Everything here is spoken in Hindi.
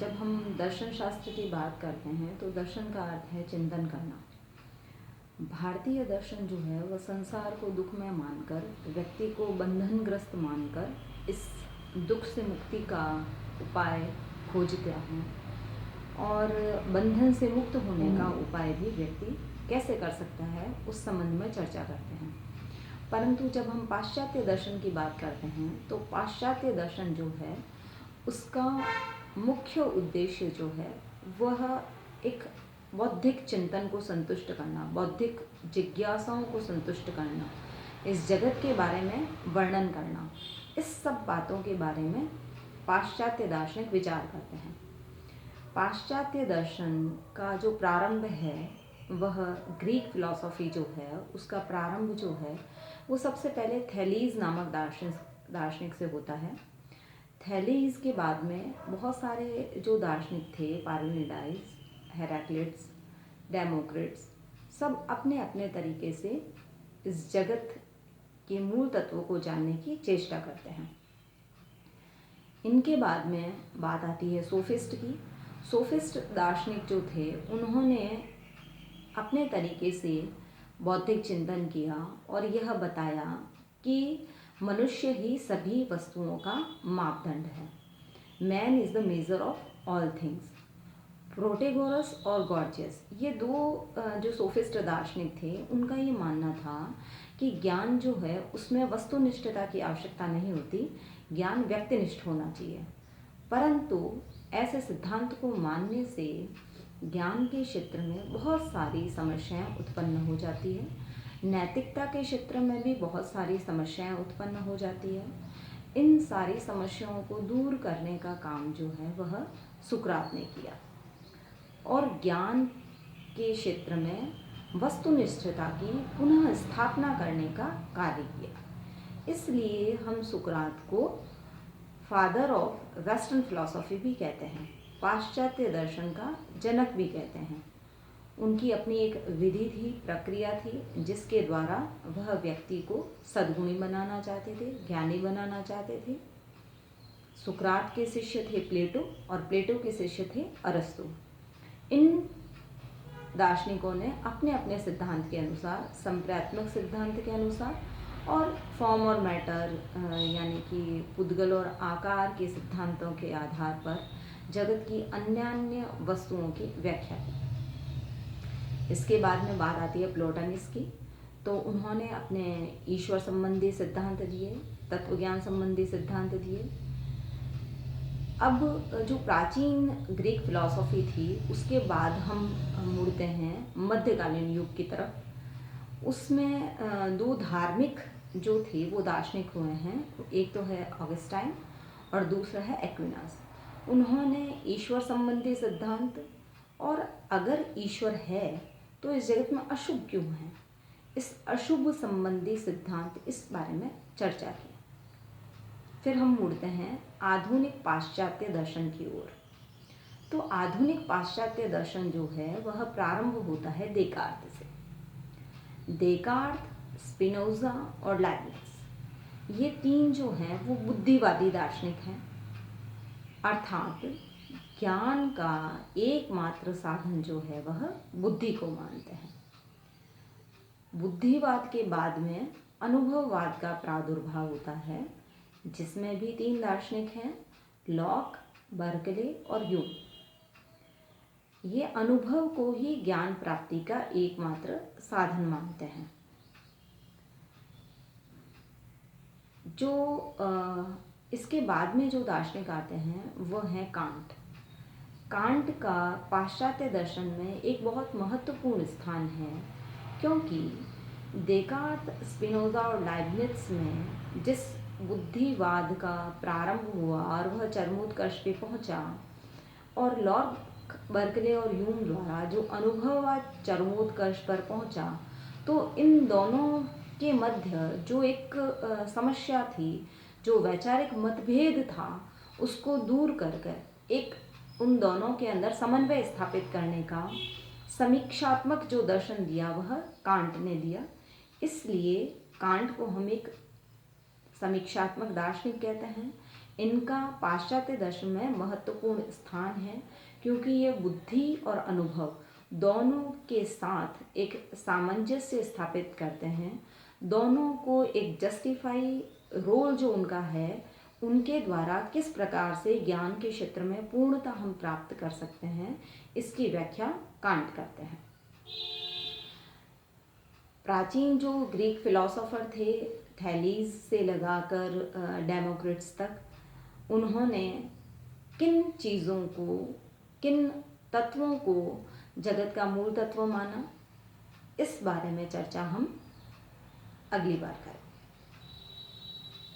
जब हम दर्शन शास्त्र की बात करते हैं तो दर्शन का अर्थ है चिंतन करना। भारतीय दर्शन जो है वह संसार को दुखमय मानकर, व्यक्ति को बंधनग्रस्त मानकर इस दुख से मुक्ति का उपाय खोजता है और बंधन से मुक्त होने का उपाय भी व्यक्ति कैसे कर सकता है उस संबंध में चर्चा करते हैं। परंतु जब हम पाश्चात्य दर्शन की बात करते हैं तो पाश्चात्य दर्शन जो है उसका मुख्य उद्देश्य जो है वह एक बौद्धिक चिंतन को संतुष्ट करना, बौद्धिक जिज्ञासाओं को संतुष्ट करना, इस जगत के बारे में वर्णन करना, इस सब बातों के बारे में पाश्चात्य दार्शनिक विचार करते हैं। पाश्चात्य दर्शन का जो प्रारंभ है वह ग्रीक फिलॉसफी जो है उसका प्रारंभ जो है वो सबसे पहले थैलीज नामक दार्शनिक से होता है। थैलीज के बाद में बहुत सारे जो दार्शनिक थे, पार्मेनिडाइज, हेराक्लिट्स, डेमोक्रिट्स, सब अपने अपने तरीके से इस जगत के मूल तत्वों को जानने की चेष्टा करते हैं। इनके बाद में बात आती है सोफिस्ट की। सोफिस्ट दार्शनिक जो थे उन्होंने अपने तरीके से बौद्धिक चिंतन किया और यह बताया कि मनुष्य ही सभी वस्तुओं का मापदंड है। Man is the measure of all things. Protagoras और गॉर्जियस, ये दो जो सोफिस्ट दार्शनिक थे उनका ये मानना था कि ज्ञान जो है उसमें वस्तुनिष्ठता की आवश्यकता नहीं होती, ज्ञान व्यक्तिनिष्ठ होना चाहिए। परंतु ऐसे सिद्धांत को मानने से ज्ञान के क्षेत्र में बहुत सारी समस्याएं उत्पन्न हो जाती है, नैतिकता के क्षेत्र में भी बहुत सारी समस्याएं उत्पन्न हो जाती है। इन सारी समस्याओं को दूर करने का काम जो है वह सुकरात ने किया और ज्ञान के क्षेत्र में वस्तुनिष्ठता की पुनः स्थापना करने का कार्य किया। इसलिए हम सुकरात को फादर ऑफ वेस्टर्न फिलॉसफी भी कहते हैं, पाश्चात्य दर्शन का जनक भी कहते हैं। उनकी अपनी एक विधि थी, प्रक्रिया थी, जिसके द्वारा वह व्यक्ति को सद्गुणी बनाना चाहते थे, ज्ञानी बनाना चाहते थे। सुकरात के शिष्य थे प्लेटो और प्लेटो के शिष्य थे अरस्तु। इन दार्शनिकों ने अपने अपने सिद्धांत के अनुसार, संप्रत्यात्मक सिद्धांत के अनुसार और फॉर्म और मैटर यानी कि पुद्गल और आकार के सिद्धांतों के आधार पर जगत की अन्य वस्तुओं की व्याख्या की। इसके बाद में बात आती है प्लोटनिस की। तो उन्होंने अपने ईश्वर संबंधी सिद्धांत दिए, तत्वज्ञान संबंधी सिद्धांत दिए। अब जो प्राचीन ग्रीक फिलॉसफी थी उसके बाद हम मुड़ते हैं मध्यकालीन युग की तरफ। उसमें दो धार्मिक जो थे वो दार्शनिक हुए हैं, एक तो है ऑगस्टाइन और दूसरा है एक्विनास। उन्होंने ईश्वर संबंधी सिद्धांत और अगर ईश्वर है तो इस जगत में अशुभ क्यों है, इस अशुभ संबंधी सिद्धांत, इस बारे में चर्चा की। फिर हम मुड़ते हैं आधुनिक पाश्चात्य दर्शन की ओर। तो आधुनिक पाश्चात्य दर्शन जो है वह प्रारंभ होता है देकार्त से। देकार्त, स्पिनोजा और लाइब्निज, ये तीन जो हैं वो बुद्धिवादी दार्शनिक हैं, अर्थात ज्ञान का एकमात्र साधन जो है वह बुद्धि को मानते हैं। बुद्धिवाद के बाद में अनुभववाद का प्रादुर्भाव होता है, जिसमें भी तीन दार्शनिक हैं, लॉक, बर्कले और यूम। ये अनुभव को ही ज्ञान प्राप्ति का एकमात्र साधन मानते हैं। जो इसके बाद में जो दार्शनिक आते हैं वह हैं कांट। कांट का पाश्चात्य दर्शन में एक बहुत महत्वपूर्ण स्थान है, क्योंकि देकार्त, स्पिनोजा और लाइब्निज में जिस बुद्धिवाद का प्रारंभ हुआ और वह चरमोत्कर्ष पे पहुंचा, और लॉक, बर्कले और यूम द्वारा जो अनुभववाद चरमोत्कर्ष पर पहुंचा, तो इन दोनों के मध्य जो एक समस्या थी, जो वैचारिक मतभेद था, उसको दूर कर एक उन दोनों के अंदर समन्वय स्थापित करने का समीक्षात्मक जो दर्शन दिया वह कांट ने दिया। इसलिए कांट को हम एक समीक्षात्मक दार्शनिक कहते हैं, इनका पाश्चात्य दर्शन में महत्वपूर्ण स्थान है, क्योंकि ये बुद्धि और अनुभव दोनों के साथ एक सामंजस्य स्थापित करते हैं। दोनों को एक जस्टिफाई रोल जो उनका है, उनके द्वारा किस प्रकार से ज्ञान के क्षेत्र में पूर्णता हम प्राप्त कर सकते हैं, इसकी व्याख्या कांट करते हैं। प्राचीन जो ग्रीक फिलोसोफर थे, थैलीस से लगाकर डेमोक्रिट्स तक, उन्होंने किन चीज़ों को, किन तत्वों को जगत का मूल तत्व माना, इस बारे में चर्चा हम अगली बार करेंगे।